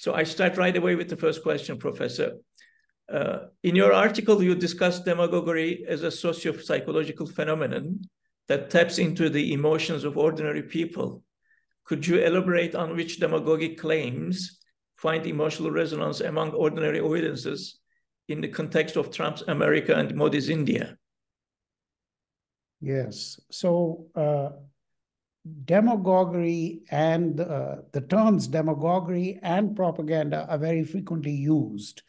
So I start right away with the first question, Professor. In your article, you discuss demagoguery as a socio-psychological phenomenon that taps into the emotions of ordinary people. Could you elaborate on which demagogic claims find emotional resonance among ordinary audiences in the context of Trump's America and Modi's India? Yes. So demagoguery and the terms demagoguery and propaganda are very frequently used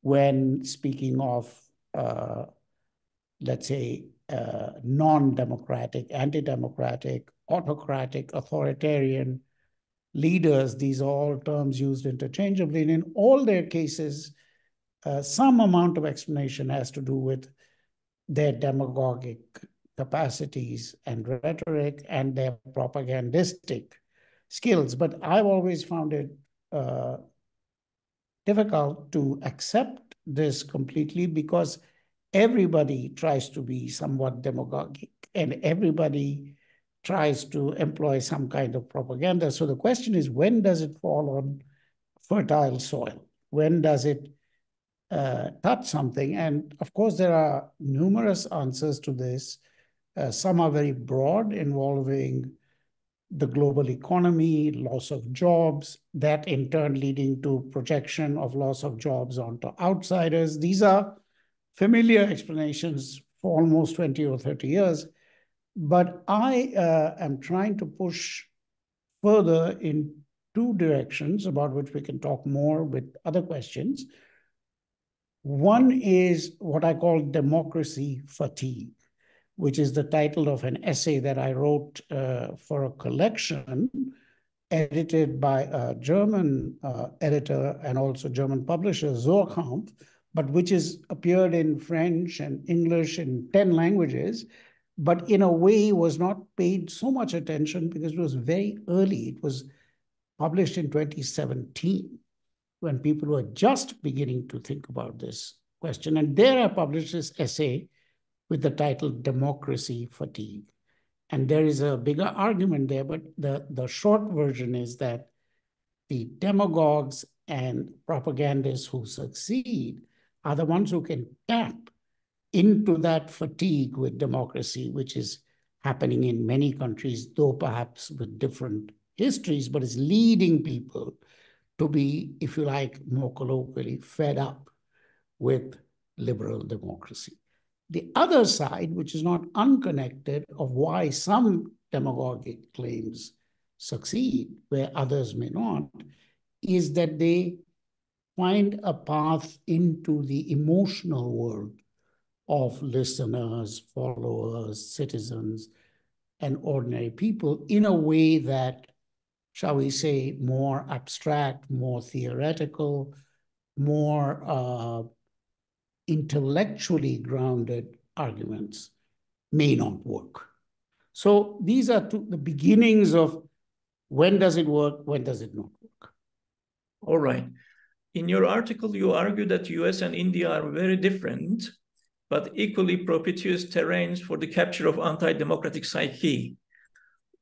when speaking of, let's say, non-democratic, anti-democratic, autocratic, authoritarian leaders. These are all terms used interchangeably. And in all their cases, some amount of explanation has to do with their demagogic capacities and rhetoric and their propagandistic skills. But I've always found it difficult to accept this completely because everybody tries to be somewhat demagogic and everybody tries to employ some kind of propaganda. So the question is, when does it fall on fertile soil? When does it touch something? And of course, there are numerous answers to this. Some are very broad, involving the global economy, loss of jobs, that in turn leading to projection of loss of jobs onto outsiders. These are familiar explanations for almost 20 or 30 years. But I am trying to push further in two directions about which we can talk more with other questions. One is what I call democracy fatigue, which is the title of an essay that I wrote for a collection edited by a German editor and also German publisher, Suhrkamp, but which has appeared in French and English in 10 languages, but in a way was not paid so much attention because it was very early. It was published in 2017 when people were just beginning to think about this question. And there I published this essay with the title Democracy Fatigue. And there is a bigger argument there, but the short version is that the demagogues and propagandists who succeed are the ones who can tap into that fatigue with democracy, which is happening in many countries, though perhaps with different histories, but is leading people to be, if you like, more colloquially, fed up with liberal democracy. The other side, which is not unconnected, of why some demagogic claims succeed where others may not, is that they find a path into the emotional world of listeners, followers, citizens, and ordinary people in a way that, shall we say, more abstract, more theoretical, more intellectually grounded arguments may not work. So these are the beginnings of when does it work, when does it not work. All right. In your article, you argue that US and India are very different, but equally propitious terrains for the capture of anti-democratic psyche.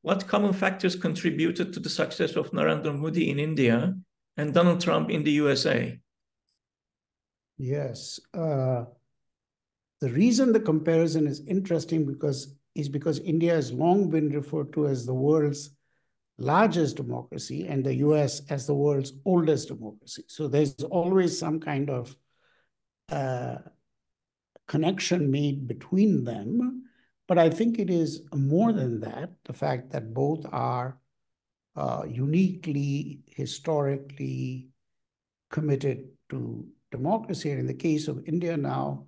What common factors contributed to the success of Narendra Modi in India and Donald Trump in the USA? Yes. The reason the comparison is interesting is because India has long been referred to as the world's largest democracy and the US as the world's oldest democracy. So there's always some kind of connection made between them. But I think it is more than that, the fact that both are uniquely, historically committed to democracy. And in the case of India now,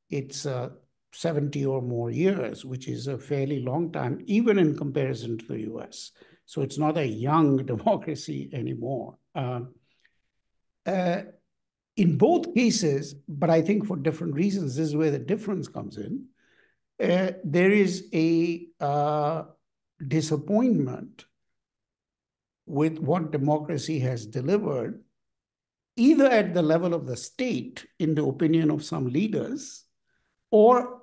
it's 70 or more years, which is a fairly long time, even in comparison to the US. So it's not a young democracy anymore. In both cases, but I think for different reasons, this is where the difference comes in, there is a disappointment with what democracy has delivered, either at the level of the state, in the opinion of some leaders, or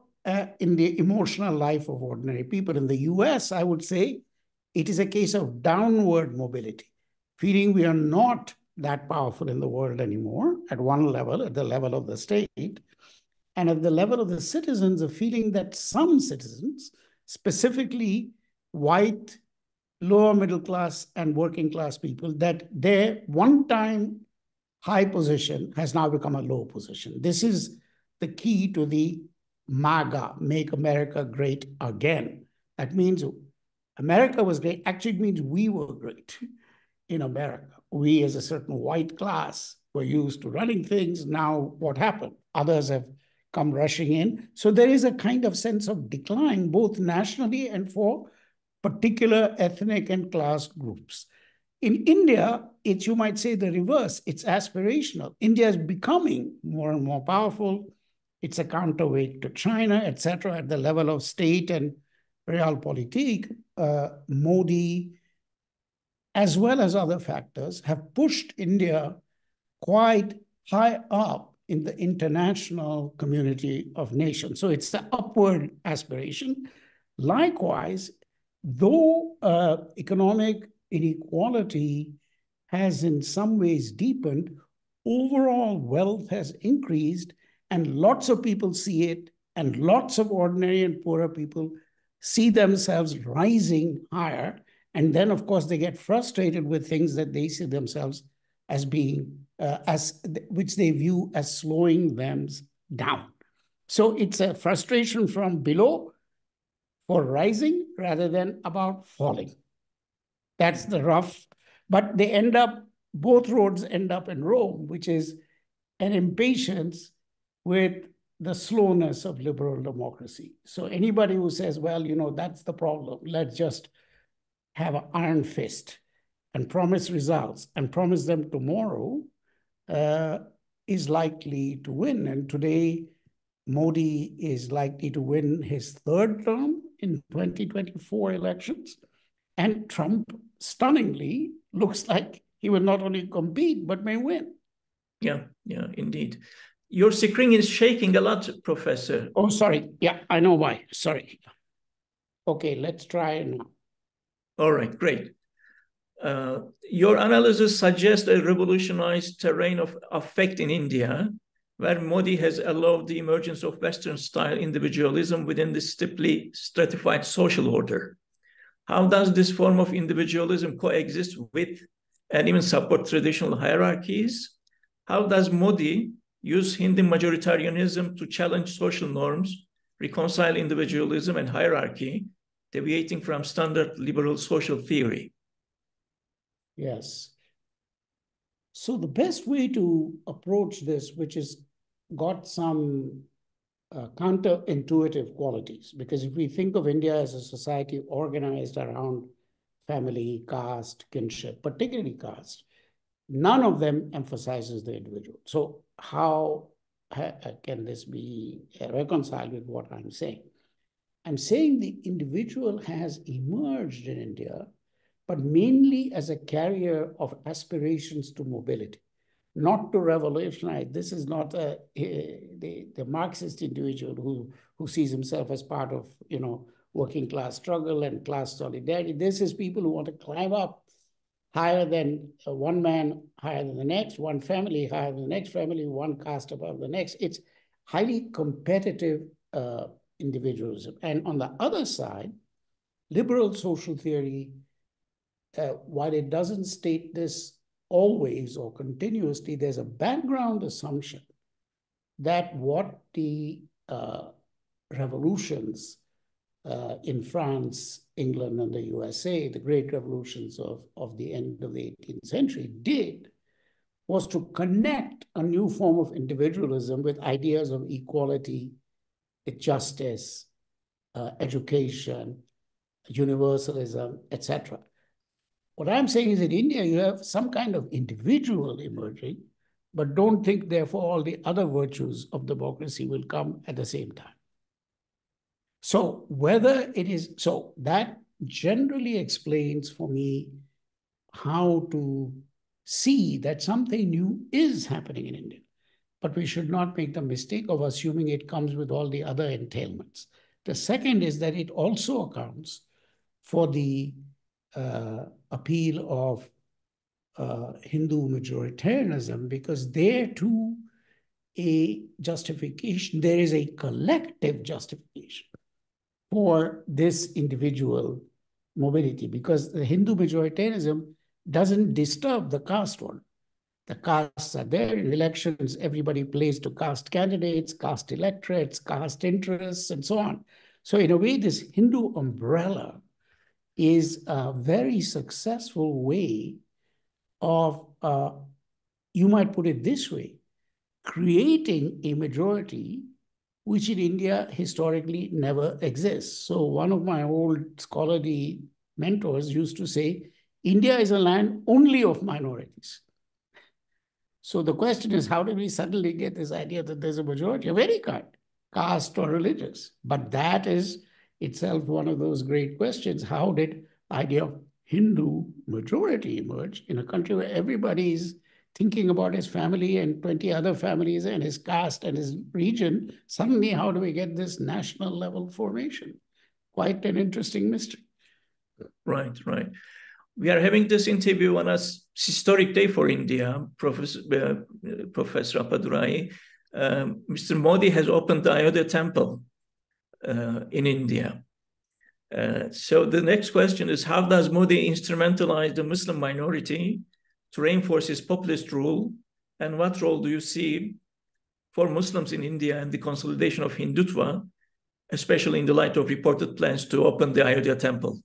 in the emotional life of ordinary people. In the US, I would say it is a case of downward mobility, feeling we are not that powerful in the world anymore at one level, at the level of the state. And at the level of the citizens, a feeling that some citizens, specifically white, lower middle class and working class people, that their one-time high position has now become a low position. This is the key to the MAGA, Make America Great Again. That means America was great. Actually, it means we were great in America. We, as a certain white class, were used to running things. Now, what happened? Others have come rushing in. So there is a kind of sense of decline, both nationally and for particular ethnic and class groups. In India, it's, you might say, the reverse. It's aspirational. India is becoming more and more powerful. It's a counterweight to China, etc. At the level of state and realpolitik. Modi, as well as other factors, have pushed India quite high up in the international community of nations. So it's the upward aspiration. Likewise, though economic inequality has in some ways deepened, overall wealth has increased, and lots of people see it, and lots of ordinary and poorer people see themselves rising higher. And then, of course, they get frustrated with things that they see themselves as being, which they view as slowing them down. So it's a frustration from below for rising rather than about falling. That's the rough, but they end up, both roads end up in Rome, which is an impatience with the slowness of liberal democracy. So anybody who says, well, you know, that's the problem, let's just have an iron fist and promise results and promise them tomorrow, is likely to win. And today, Modi is likely to win his third term in 2024 elections. And Trump, stunningly, looks like he will not only compete, but may win. Yeah, indeed. Your screen is shaking a lot, Professor. Oh, sorry. Yeah, I know why. Sorry. Okay, let's try now. All right, great. Your analysis suggests a revolutionized terrain of affect in India, where Modi has allowed the emergence of Western-style individualism within the steeply stratified social order. How does this form of individualism coexist with and even support traditional hierarchies? How does Modi use Hindu majoritarianism to challenge social norms, reconcile individualism and hierarchy, deviating from standard liberal social theory? Yes. So the best way to approach this, which has got some counterintuitive qualities, because if we think of India as a society organized around family, caste, kinship, particularly caste, none of them emphasizes the individual. So how can this be reconciled with what I'm saying? I'm saying the individual has emerged in India, but mainly as a carrier of aspirations to mobility, not to revolutionize. This is not the Marxist individual who sees himself as part of, you know, working class struggle and class solidarity. This is people who want to climb up higher than one man, higher than the next, one family higher than the next family, one caste above the next. It's highly competitive individualism. And on the other side, liberal social theory, while it doesn't state this always or continuously, there's a background assumption that what the revolutions in France, England, and the USA, the great revolutions of the end of the 18th century did was to connect a new form of individualism with ideas of equality, justice, education, universalism, etc. What I'm saying is in India, you have some kind of individual emerging, but don't think, therefore, all the other virtues of democracy will come at the same time. So whether it is, so that generally explains for me how to see that something new is happening in India. But we should not make the mistake of assuming it comes with all the other entailments. The second is that it also accounts for the appeal of Hindu majoritarianism, because there too a justification, there is a collective justification for this individual mobility, because the Hindu majoritarianism doesn't disturb the caste one. The castes are there in elections. Everybody plays to caste candidates, caste electorates, caste interests, and so on. So in a way, this Hindu umbrella is a very successful way of, you might put it this way, creating a majority which in India historically never exists. So one of my old scholarly mentors used to say, India is a land only of minorities. So the question is, how did we suddenly get this idea that there's a majority of any kind, caste or religious? But that is itself one of those great questions. How did the idea of Hindu majority emerge in a country where everybody is thinking about his family and 20 other families and his caste and his region? Suddenly, how do we get this national level formation? Quite an interesting mystery. Right, right. We are having this interview on a historic day for India, Professor Appadurai. Mr. Modi has opened the Ayodhya Temple in India. So the next question is, how does Modi instrumentalize the Muslim minority to reinforce his populist rule? And what role do you see for Muslims in India and the consolidation of Hindutva, especially in the light of reported plans to open the Ayodhya Temple?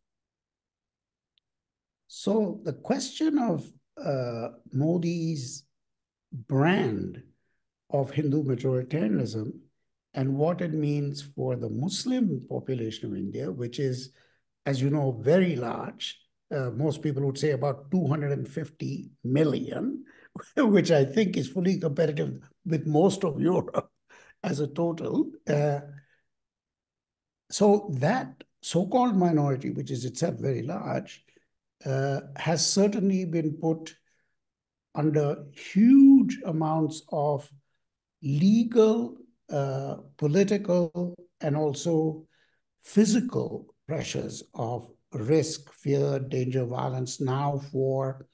So the question of Modi's brand of Hindu majoritarianism and what it means for the Muslim population of India, which is, as you know, very large. Most people would say about 250 million, which I think is fully competitive with most of Europe as a total. So that so-called minority, which is itself very large, has certainly been put under huge amounts of legal, political, and also physical pressures of risk, fear, danger, violence now for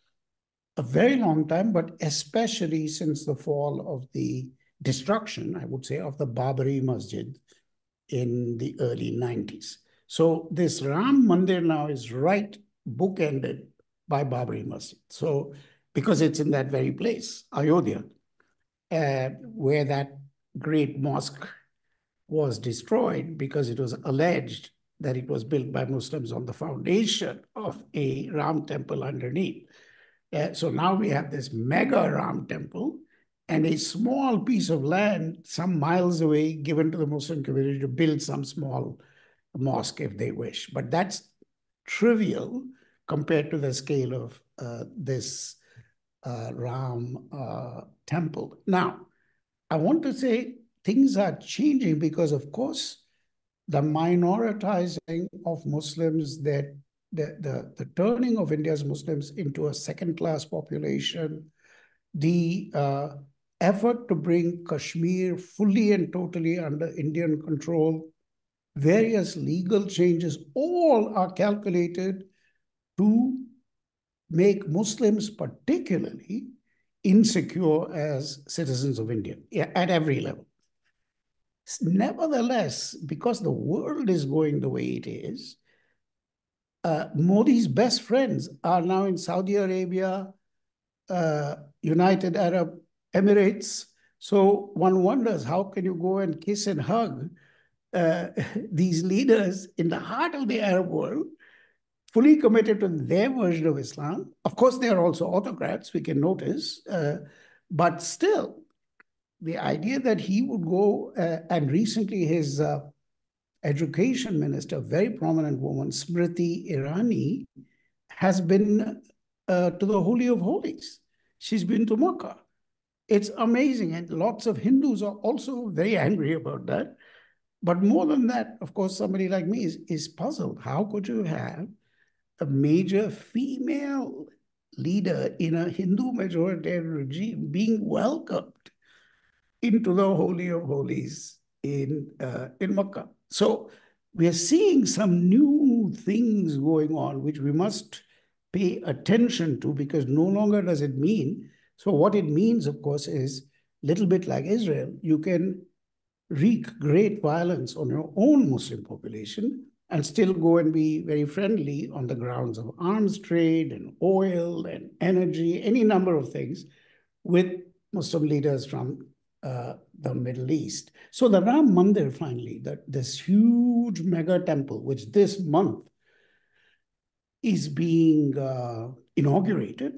a very long time, but especially since the fall of the destruction, I would say, of the Babri Masjid in the early 90s. So this Ram Mandir now is right bookended by Babri Masjid. So because it's in that very place, Ayodhya, where that great mosque was destroyed because it was alleged that it was built by Muslims on the foundation of a Ram temple underneath. So now we have this mega Ram temple and a small piece of land some miles away given to the Muslim community to build some small mosque if they wish. But that's trivial compared to the scale of this Ram temple. Now, I want to say things are changing because, of course, the minoritizing of Muslims, that the turning of India's Muslims into a second-class population, the effort to bring Kashmir fully and totally under Indian control, various legal changes, all are calculated to make Muslims particularly insecure as citizens of India at every level. Nevertheless, because the world is going the way it is, Modi's best friends are now in Saudi Arabia, United Arab Emirates. So one wonders, how can you go and kiss and hug these leaders in the heart of the Arab world, fully committed to their version of Islam? Of course, they are also autocrats, we can notice, but still, the idea that he would go, and recently his education minister, very prominent woman, Smriti Irani, has been to the Holy of Holies. She's been to Makkah. It's amazing, and lots of Hindus are also very angry about that. But more than that, of course, somebody like me is puzzled. How could you have a major female leader in a Hindu majoritarian regime being welcomed into the Holy of Holies in Makkah? So we are seeing some new things going on, which we must pay attention to, because no longer does it mean. So what it means, of course, is a little bit like Israel. You can wreak great violence on your own Muslim population and still go and be very friendly on the grounds of arms trade and oil and energy, any number of things, with Muslim leaders from the Middle East. So the Ram Mandir, finally, this huge mega temple, which this month is being inaugurated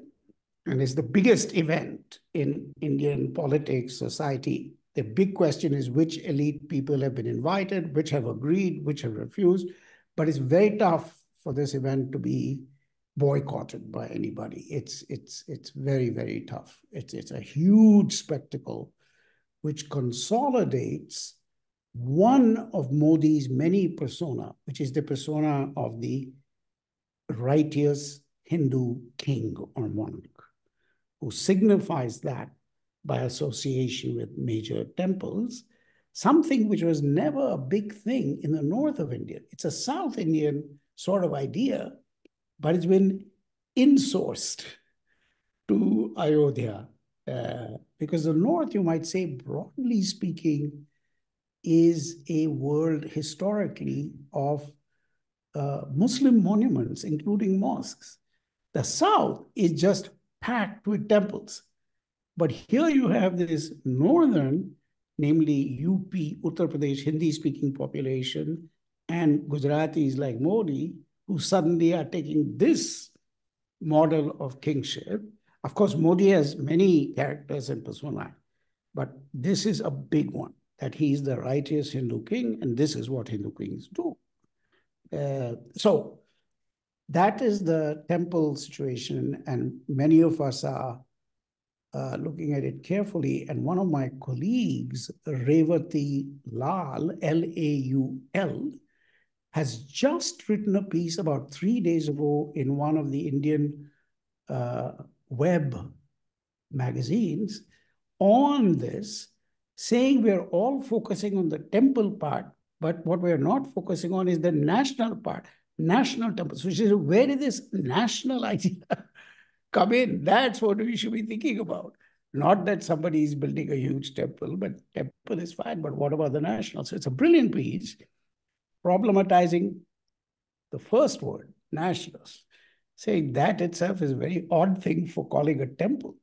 and is the biggest event in Indian politics, society. The big question is which elite people have been invited, which have agreed, which have refused. But it's very tough for this event to be boycotted by anybody. It's very, very tough. It's a huge spectacle which consolidates one of Modi's many persona, which is the persona of the righteous Hindu king or monarch, who signifies that by association with major temples, something which was never a big thing in the north of India. It's a South Indian sort of idea, but it's been insourced to Ayodhya. Because the north, you might say, broadly speaking, is a world historically of Muslim monuments, including mosques. The south is just packed with temples. But here you have this northern, namely UP, Uttar Pradesh, Hindi-speaking population, and Gujaratis like Modi, who suddenly are taking this model of kingship. Of course, Modi has many characters and personae, but this is a big one, that he is the righteous Hindu king, and this is what Hindu kings do. So that is the temple situation, and many of us are looking at it carefully. And one of my colleagues, Revati Lal, Laul, has just written a piece about 3 days ago in one of the Indian web magazines on this, saying we're all focusing on the temple part, but what we're not focusing on is the national part, national temples, which is where did this national idea come in? That's what we should be thinking about. Not that somebody is building a huge temple, but temple is fine, but what about the national? So it's a brilliant piece problematizing the first word, nationals, saying that itself is a very odd thing for calling a temple.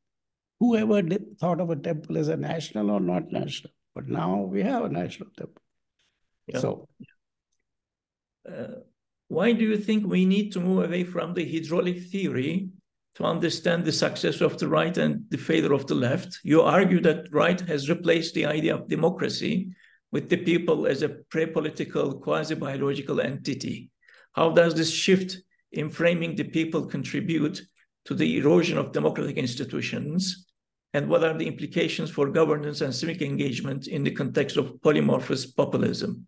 Whoever thought of a temple as a national or not national? But now we have a national temple. Yeah. So, why do you think we need to move away from the hydraulic theory to understand the success of the right and the failure of the left? You argue that right has replaced the idea of democracy with the people as a pre-political, quasi-biological entity. How does this shift in framing the people contribute to the erosion of democratic institutions? And what are the implications for governance and civic engagement in the context of polymorphous populism?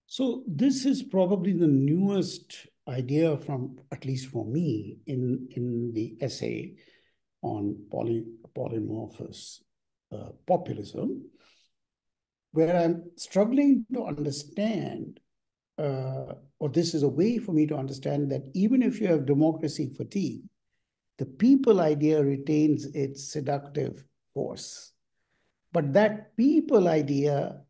So this is probably the newest idea from, at least for me, in the essay on polymorphous populism, where I'm struggling to understand, or this is a way for me to understand that even if you have democracy fatigue, the people idea retains its seductive force. But that people idea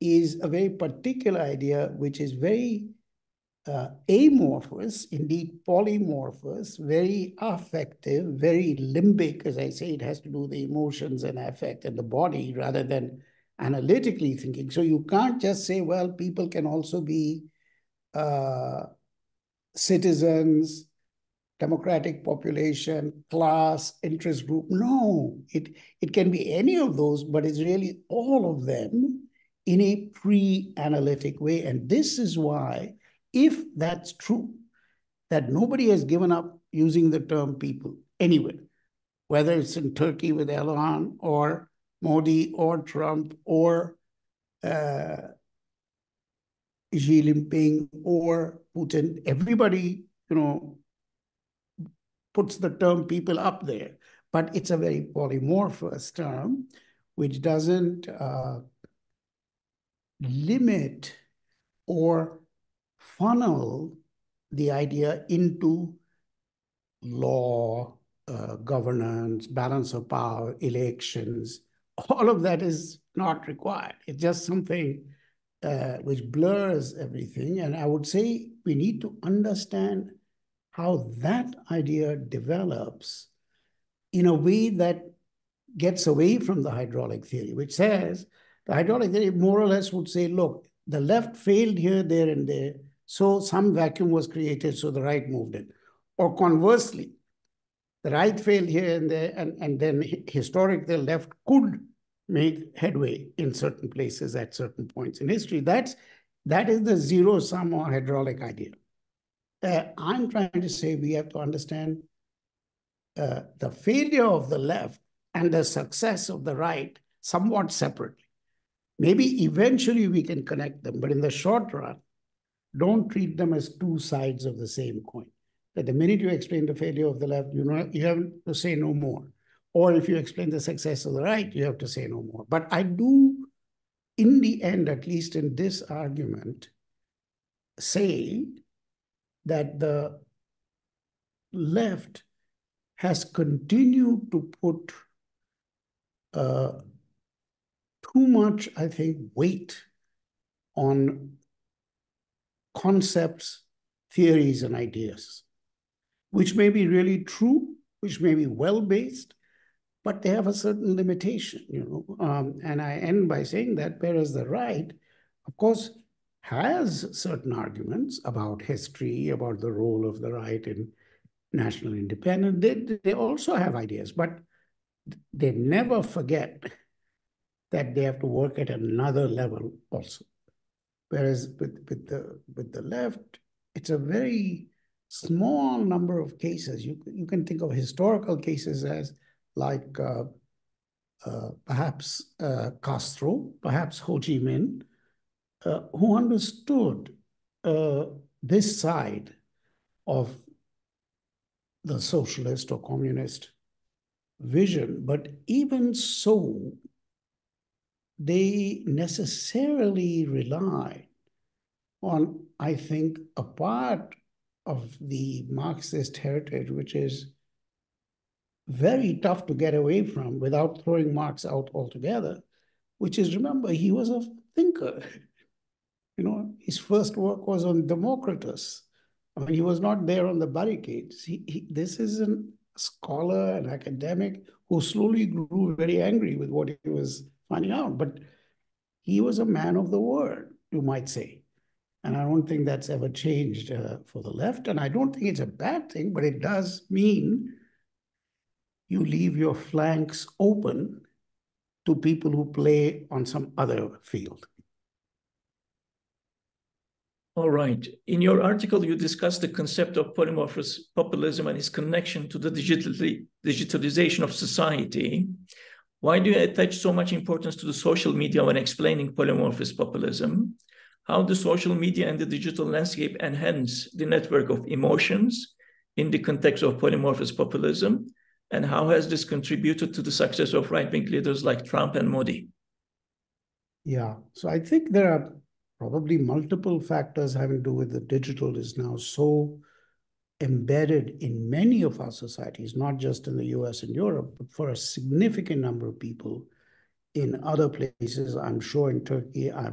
is a very particular idea, which is very amorphous, indeed polymorphous, very affective, very limbic. As I say, it has to do with the emotions and affect and the body rather than analytically thinking. So you can't just say, well, people can also be citizens, democratic population, class, interest group. No, it can be any of those, but it's really all of them in a pre-analytic way. And this is why, if that's true, that nobody has given up using the term people anywhere, whether it's in Turkey with Erdogan or Modi or Trump or Xi Jinping or Putin, everybody, puts the term people up there, but it's a very polymorphous term, which doesn't limit or funnel the idea into law, governance, balance of power, elections, all of that is not required. It's just something which blurs everything. And I would say we need to understand how that idea develops in a way that gets away from the hydraulic theory, which says the hydraulic theory more or less would say, look, the left failed here, there, and there, so some vacuum was created, so the right moved in. Or conversely, the right failed here and there, and then historically the left could make headway in certain places at certain points in history. That is the zero-sum or hydraulic idea. I'm trying to say we have to understand the failure of the left and the success of the right somewhat separately. Maybe eventually we can connect them, but in the short run, don't treat them as two sides of the same coin. That the minute you explain the failure of the left, you have to say no more. Or if you explain the success of the right, you have to say no more. But I do, in the end, at least in this argument, say that the left has continued to put too much, I think, weight on concepts, theories, and ideas, which may be really true, which may be well-based, but they have a certain limitation, and I end by saying that, whereas the right, of course, has certain arguments about history, about the role of the right in national independence. They also have ideas, but they never forget that they have to work at another level also. Whereas with the left, it's a very small number of cases. You can think of historical cases as like perhaps Castro, perhaps Ho Chi Minh, who understood this side of the socialist or communist vision. But even so, they necessarily rely on, I think, a part of the Marxist heritage, which is very tough to get away from without throwing Marx out altogether, which is, remember, he was a thinker. His first work was on Democritus. I mean, he was not there on the barricades. This is a scholar, an academic, who slowly grew very angry with what he was finding out. But he was a man of the word, you might say. And I don't think that's ever changed for the left. And I don't think it's a bad thing, but it does mean you leave your flanks open to people who play on some other field. All right. In your article, you discuss the concept of polymorphous populism and its connection to the digitalization of society. Why do you attach so much importance to the social media when explaining polymorphous populism? How do social media and the digital landscape enhance the network of emotions in the context of polymorphous populism? And how has this contributed to the success of right-wing leaders like Trump and Modi? Yeah, so I think there are probably multiple factors having to do with the digital is now so embedded in many of our societies, not just in the US and Europe, but for a significant number of people in other places. I'm sure in Turkey, I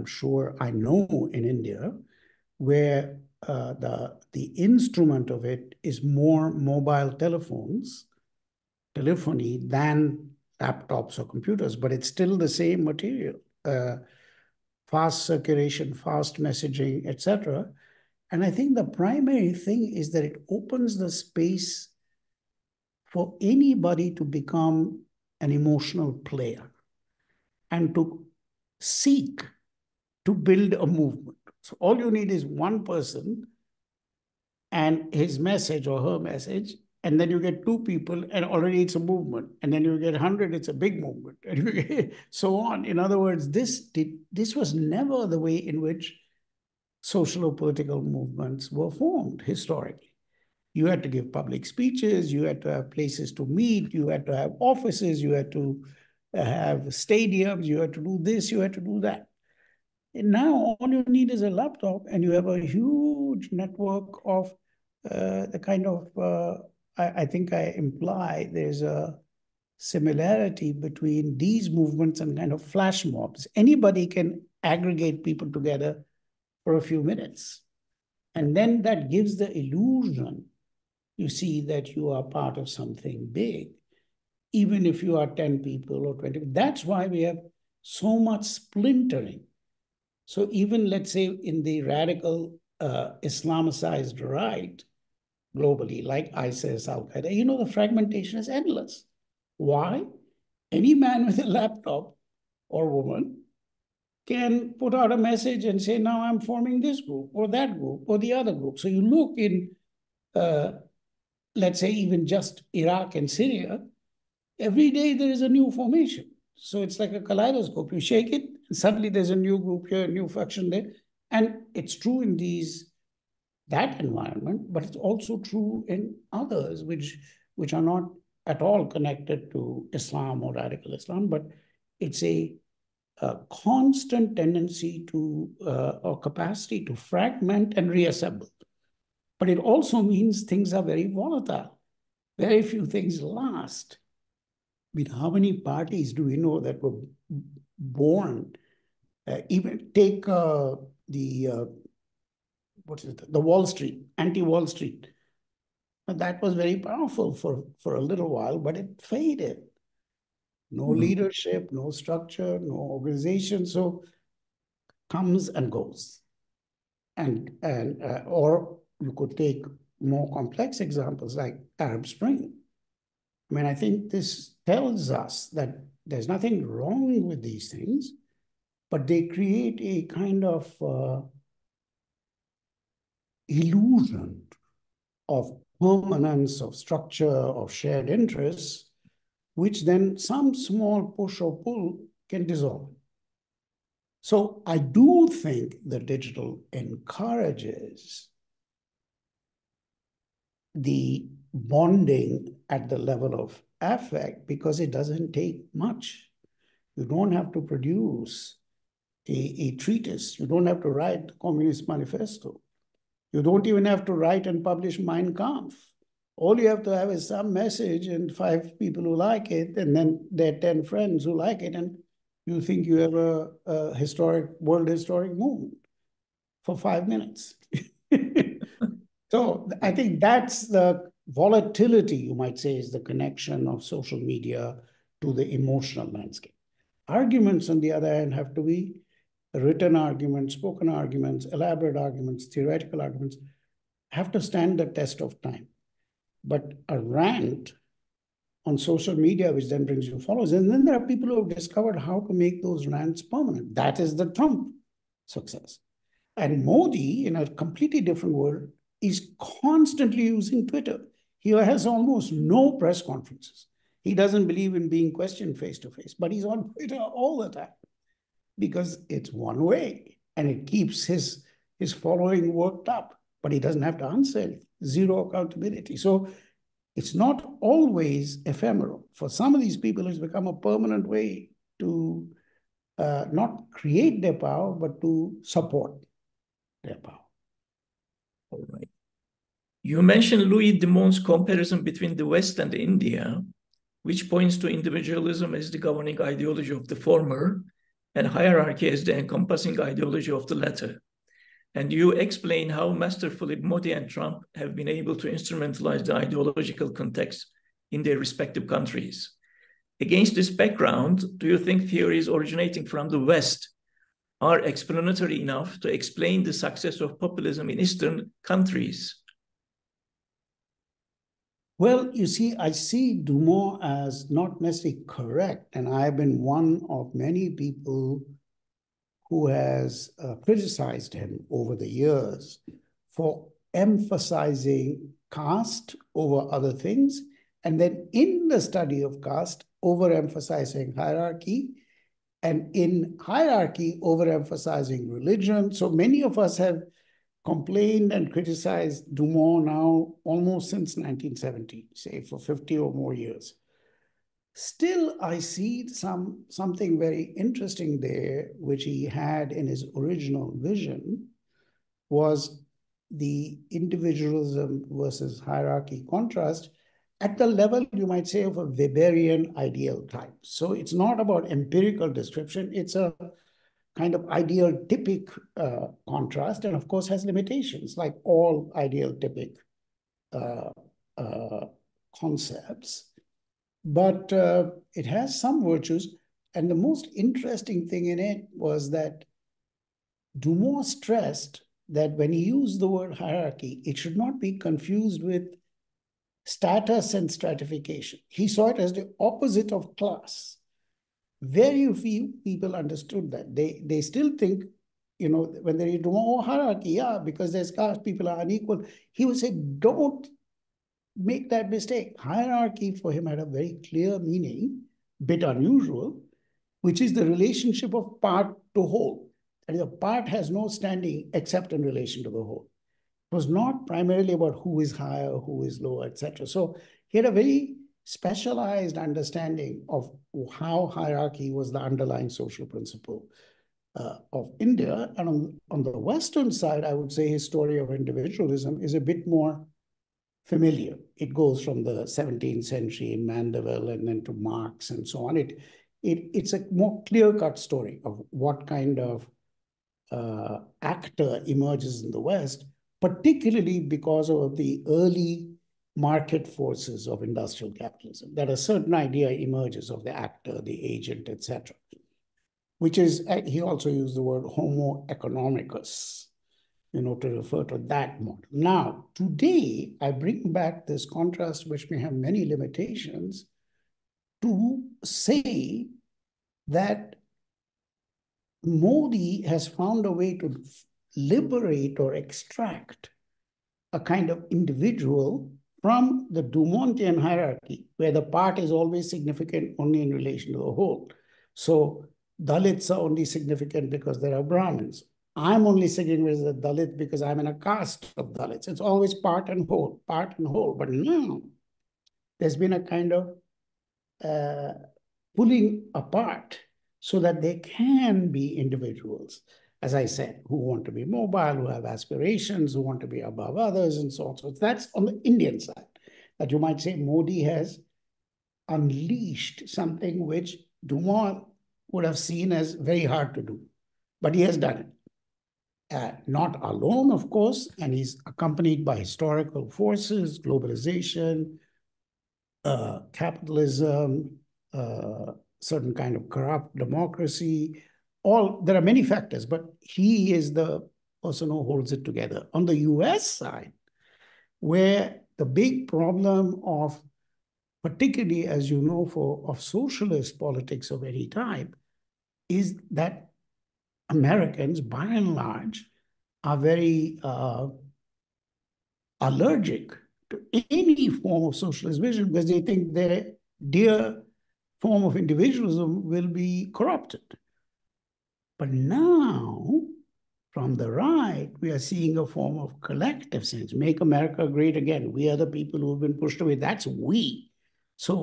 know in India, where the instrument of it is more mobile telephony than laptops or computers, but it's still the same material. Fast circulation, fast messaging, etc. And I think the primary thing is that it opens the space for anybody to become an emotional player and to seek to build a movement. So all you need is one person and his message or her message, and then you get two people and already it's a movement. And then you get 100, it's a big movement, and so on. In other words, this was never the way in which social or political movements were formed historically. You had to give public speeches, you had to have places to meet, you had to have offices, you had to have stadiums, you had to do this, you had to do that. And now all you need is a laptop and you have a huge network of the kind of I think I imply there's a similarity between these movements and kind of flash mobs. Anybody can aggregate people together for a few minutes. And then that gives the illusion, you see, that you are part of something big, even if you are 10 people or 20. That's why we have so much splintering. So even, let's say, in the radical Islamicized right, globally, like ISIS, Al-Qaeda, the fragmentation is endless. Why? Any man with a laptop or woman can put out a message and say, now I'm forming this group or that group or the other group. So you look in, let's say, even just Iraq and Syria, every day there is a new formation. So it's like a kaleidoscope. You shake it, and suddenly there's a new group here, a new faction there. And it's true in that environment, but it's also true in others, which are not at all connected to Islam or radical Islam, but it's a constant tendency to, or capacity to fragment and reassemble. But it also means things are very volatile. Very few things last. I mean, how many parties do we know that were born? Even take the Wall Street, anti-Wall Street. That was very powerful for a little while, but it faded. No leadership, no structure, no organization. So comes and goes. Or you could take more complex examples like Arab Spring. I mean, I think this tells us that there's nothing wrong with these things, but they create a kind of illusion of permanence, of structure, of shared interests, which then some small push or pull can dissolve. So I do think the digital encourages the bonding at the level of affect because it doesn't take much. You don't have to produce a treatise. You don't have to write the Communist Manifesto. You don't even have to write and publish Mein Kampf. All you have to have is some message and 5 people who like it, and then there are 10 friends who like it, and you think you have a world historic movement for 5 minutes. So I think that's the volatility, you might say, is the connection of social media to the emotional landscape. Arguments, on the other hand, have to be written arguments, spoken arguments, elaborate arguments, theoretical arguments, have to stand the test of time. But a rant on social media, which then brings you followers, and then there are people who have discovered how to make those rants permanent. That is the Trump success. And Modi, in a completely different world, is constantly using Twitter. He has almost no press conferences. He doesn't believe in being questioned face-to-face, but he's on Twitter all the time because it's one way and it keeps his following worked up, but he doesn't have to answer. Zero accountability. So it's not always ephemeral. For some of these people, it's become a permanent way to not create their power, but to support their power. All right. You mentioned Louis Dumont's comparison between the West and India, which points to individualism as the governing ideology of the former and hierarchy as the encompassing ideology of the latter. And you explain how masterfully Modi and Trump have been able to instrumentalize the ideological context in their respective countries. Against this background, do you think theories originating from the West are explanatory enough to explain the success of populism in Eastern countries? Well, you see, I see Dumont as not necessarily correct, and I've been one of many people who has criticized him over the years for emphasizing caste over other things, and then in the study of caste, overemphasizing hierarchy, and in hierarchy, overemphasizing religion. So many of us have complained and criticized Dumont now almost since 1970, say for 50 or more years. Still, I see something very interesting there, which he had in his original vision, was the individualism versus hierarchy contrast. at the level, you might say, of a Weberian ideal type. So it's not about empirical description. It's a kind of ideal typic contrast, and of course has limitations, like all ideal typic concepts. But it has some virtues. And the most interesting thing in it was that Dumont stressed that when he used the word hierarchy, it should not be confused with status and stratification. He saw it as the opposite of class. Very few people understood that. They still think, when they read Dumont, oh, hierarchy, yeah, because there's caste, people are unequal. He would say, don't make that mistake. Hierarchy for him had a very clear meaning, bit unusual, which is the relationship of part to whole. That is, a part has no standing except in relation to the whole. It was not primarily about who is higher, who is lower, etc. So he had a very specialized understanding of how hierarchy was the underlying social principle of India. And on the Western side, I would say his story of individualism is a bit more familiar. It goes from the 17th century in Mandeville and then to Marx and so on. It's a more clear-cut story of what kind of actor emerges in the West, particularly because of the early market forces of industrial capitalism, that a certain idea emerges of the actor, the agent, etc., which is, he also used the word homo economicus, to refer to that model. Now, today, I bring back this contrast, which may have many limitations, to say that Modi has found a way to liberate or extract a kind of individual from the Dumontian hierarchy, where the part is always significant only in relation to the whole. So Dalits are only significant because there are Brahmins. I'm only significant as a Dalit because I'm in a caste of Dalits. It's always part and whole, part and whole. But now there's been a kind of pulling apart so that they can be individuals, as I said, who want to be mobile, who have aspirations, who want to be above others, and so on. So that's on the Indian side, that you might say Modi has unleashed something which Dumont would have seen as very hard to do. But he has done it. Not alone, of course, and he's accompanied by historical forces, globalization, capitalism, certain kind of corrupt democracy. There are many factors, but he is the person who holds it together. On the US side, where the big problem of, particularly as you know, of socialist politics of any type, is that Americans, by and large, are very allergic to any form of socialist vision because they think their dear form of individualism will be corrupted. But now, from the right, we are seeing a form of collective sense. Make America great again. We are the people who have been pushed away. That's we. So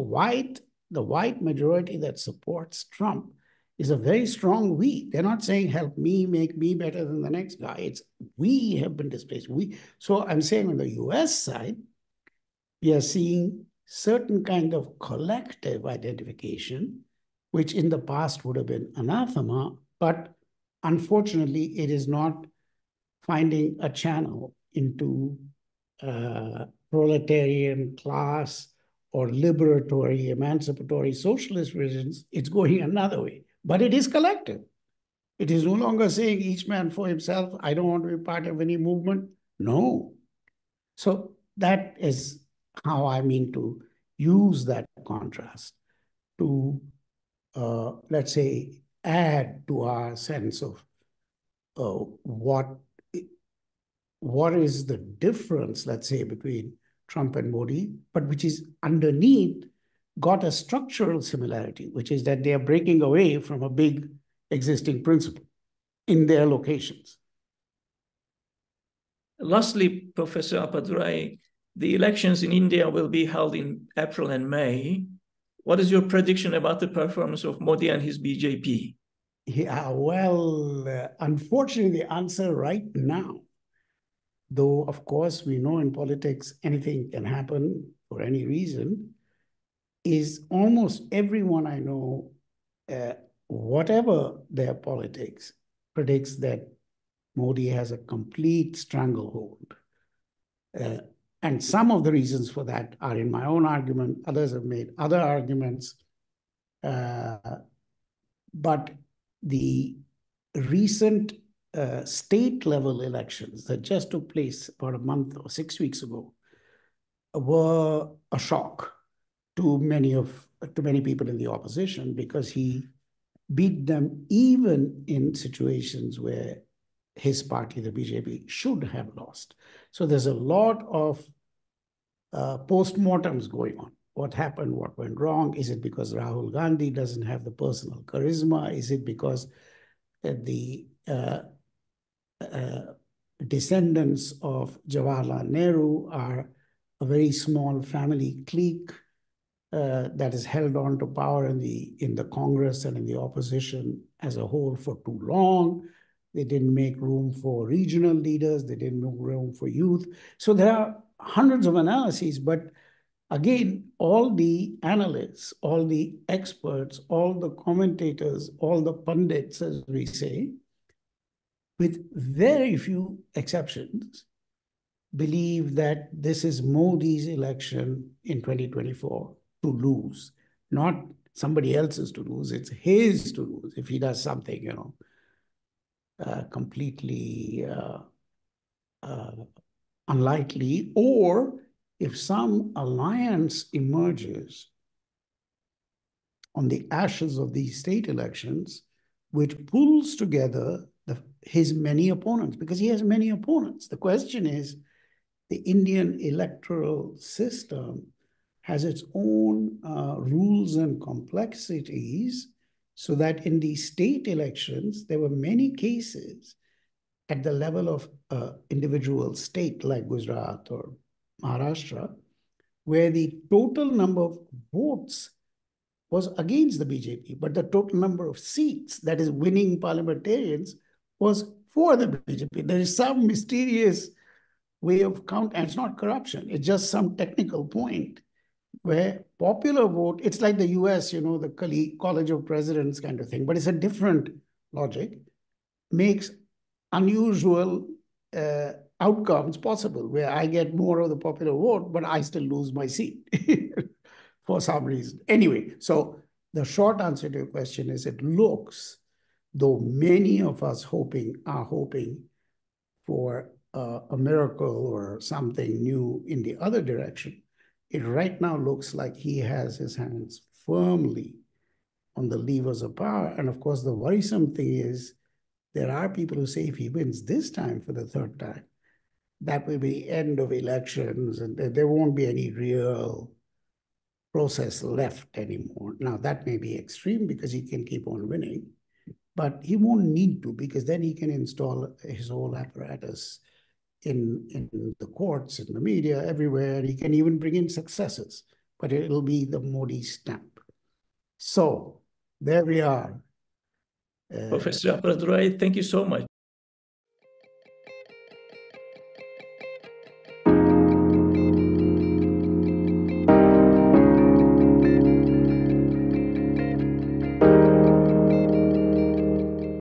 the white majority that supports Trump is a very strong we. They're not saying, help me, make me better than the next guy. It's we have been displaced. So I'm saying on the US side, we are seeing certain kind of collective identification, which in the past would have been anathema, but unfortunately, it is not finding a channel into proletarian class or liberatory, emancipatory socialist visions. It's going another way, but it is collective. It is no longer saying each man for himself, I don't want to be part of any movement. No. So that is how I mean to use that contrast to, let's say, add to our sense of what is the difference, let's say, between Trump and Modi, but which is underneath got a structural similarity, which is that they are breaking away from a big existing principle in their locations. Lastly, Professor Appadurai, the elections in India will be held in April and May. What is your prediction about the performance of Modi and his BJP? Yeah, well, unfortunately, the answer right now, though, of course, we know in politics anything can happen, for any reason is almost everyone I know, whatever their politics, predicts that Modi has a complete stranglehold. And some of the reasons for that are in my own argument. Others have made other arguments. But the recent state-level elections that just took place about a month or 6 weeks ago were a shock to many people in the opposition, because he beat them even in situations where his party, the BJP, should have lost. So there's a lot of postmortems going on. What happened? What went wrong? Is it because Rahul Gandhi doesn't have the personal charisma? Is it because the descendants of Jawaharlal Nehru are a very small family clique that has held on to power in the Congress and in the opposition as a whole for too long? They didn't make room for regional leaders. They didn't make room for youth. So there are hundreds of analyses, but again, all the analysts, all the experts, all the commentators, all the pundits, as we say, with very few exceptions, believe that this is Modi's election in 2024 to lose, not somebody else's to lose. It's his to lose if he does something, completely unlikely, or if some alliance emerges on the ashes of these state elections, which pulls together his many opponents, because he has many opponents. The question is, the Indian electoral system has its own rules and complexities, so that in the state elections, there were many cases at the level of individual state like Gujarat or Maharashtra, where the total number of votes was against the BJP, but the total number of seats, that is winning parliamentarians, was for the BJP. There is some mysterious way of count, and it's not corruption. It's just some technical point where popular vote, it's like the US, the College of Presidents kind of thing, but it's a different logic, makes unusual outcomes possible, where I get more of the popular vote, but I still lose my seat for some reason. Anyway, so the short answer to your question is, it looks, though many of us are hoping for a miracle or something new in the other direction, it right now looks like he has his hands firmly on the levers of power. And of course, the worrisome thing is, there are people who say if he wins this time for the third time, that will be the end of elections and there won't be any real process left anymore. Now, that may be extreme because he can keep on winning, but he won't need to, because then he can install his whole apparatus in the courts, in the media, everywhere. He can even bring in successors, but it'll be the Modi stamp. So there we are. Professor Appadurai, thank you so much.